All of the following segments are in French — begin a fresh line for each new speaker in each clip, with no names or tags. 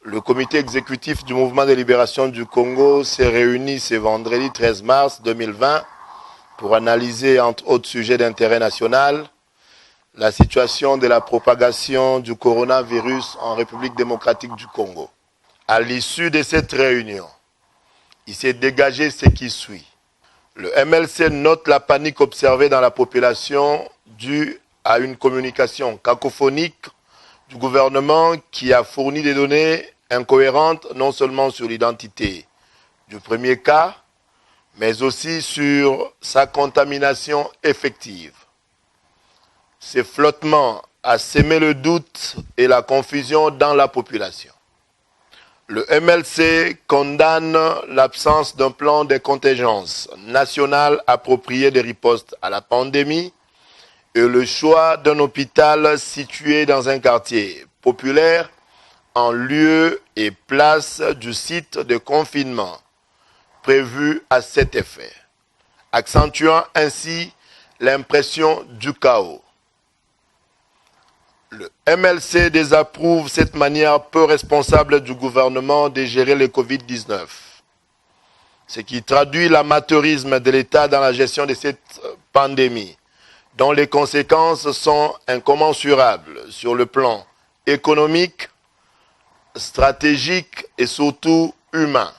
Le comité exécutif du mouvement de libération du Congo s'est réuni ce vendredi 13 mars 2020 pour analyser, entre autres sujets d'intérêt national, la situation de la propagation du coronavirus en République démocratique du Congo. À l'issue de cette réunion, il s'est dégagé ce qui suit. Le MLC note la panique observée dans la population due à une communication cacophonique du gouvernement qui a fourni des données incohérentes non seulement sur l'identité du premier cas, mais aussi sur sa contamination effective. Ce flottement a sémé le doute et la confusion dans la population. Le MLC condamne l'absence d'un plan de contingence national approprié de riposte à la pandémie et le choix d'un hôpital situé dans un quartier populaire en lieu et place du site de confinement prévu à cet effet, accentuant ainsi l'impression du chaos. Le MLC désapprouve cette manière peu responsable du gouvernement de gérer le Covid-19, ce qui traduit l'amateurisme de l'État dans la gestion de cette pandémie, dont les conséquences sont incommensurables sur le plan économique, stratégique et surtout humain.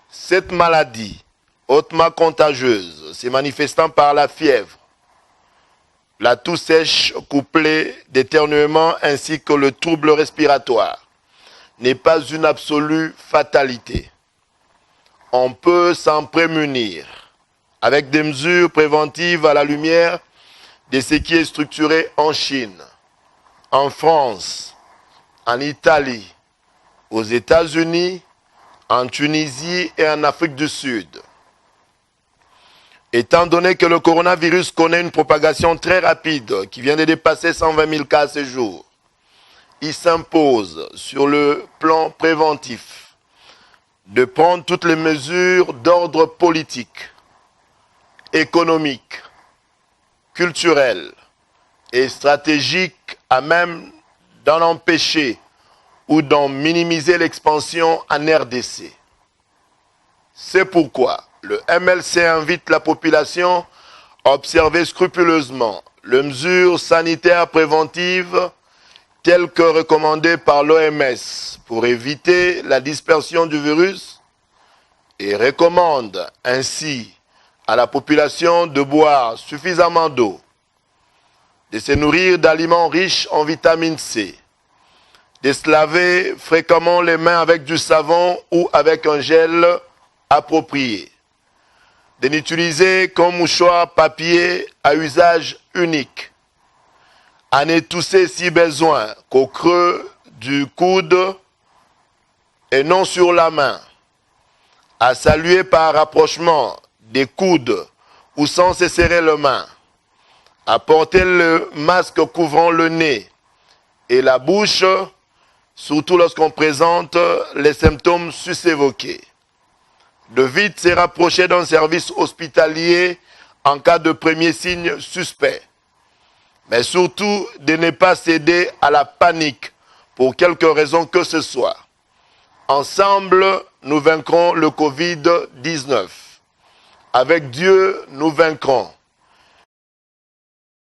Cette maladie, hautement contagieuse, se manifestant par la fièvre, la toux sèche couplée d'éternuements ainsi que le trouble respiratoire, n'est pas une absolue fatalité. On peut s'en prémunir avec des mesures préventives à la lumière de ce qui est structuré en Chine, en France, en Italie, aux États-Unis, en Tunisie et en Afrique du Sud. Étant donné que le coronavirus connaît une propagation très rapide qui vient de dépasser 120 000 cas ce jour, il s'impose sur le plan préventif de prendre toutes les mesures d'ordre politique, économique, culturel et stratégique à même d'en empêcher ou d'en minimiser l'expansion en RDC. C'est pourquoi le MLC invite la population à observer scrupuleusement les mesures sanitaires préventives telles que recommandées par l'OMS pour éviter la dispersion du virus et recommande ainsi à la population de boire suffisamment d'eau, de se nourrir d'aliments riches en vitamine C, de se laver fréquemment les mains avec du savon ou avec un gel approprié, de n'utiliser qu'un mouchoir papier à usage unique, à ne tousser si besoin qu'au creux du coude et non sur la main, à saluer par rapprochement des coudes ou sans se serrer les mains, à porter le masque couvrant le nez et la bouche, surtout lorsqu'on présente les symptômes sus-évoqués, de vite se rapprocher d'un service hospitalier en cas de premier signe suspect, mais surtout de ne pas céder à la panique pour quelque raison que ce soit. Ensemble, nous vaincrons le Covid-19. Avec Dieu, nous vaincrons.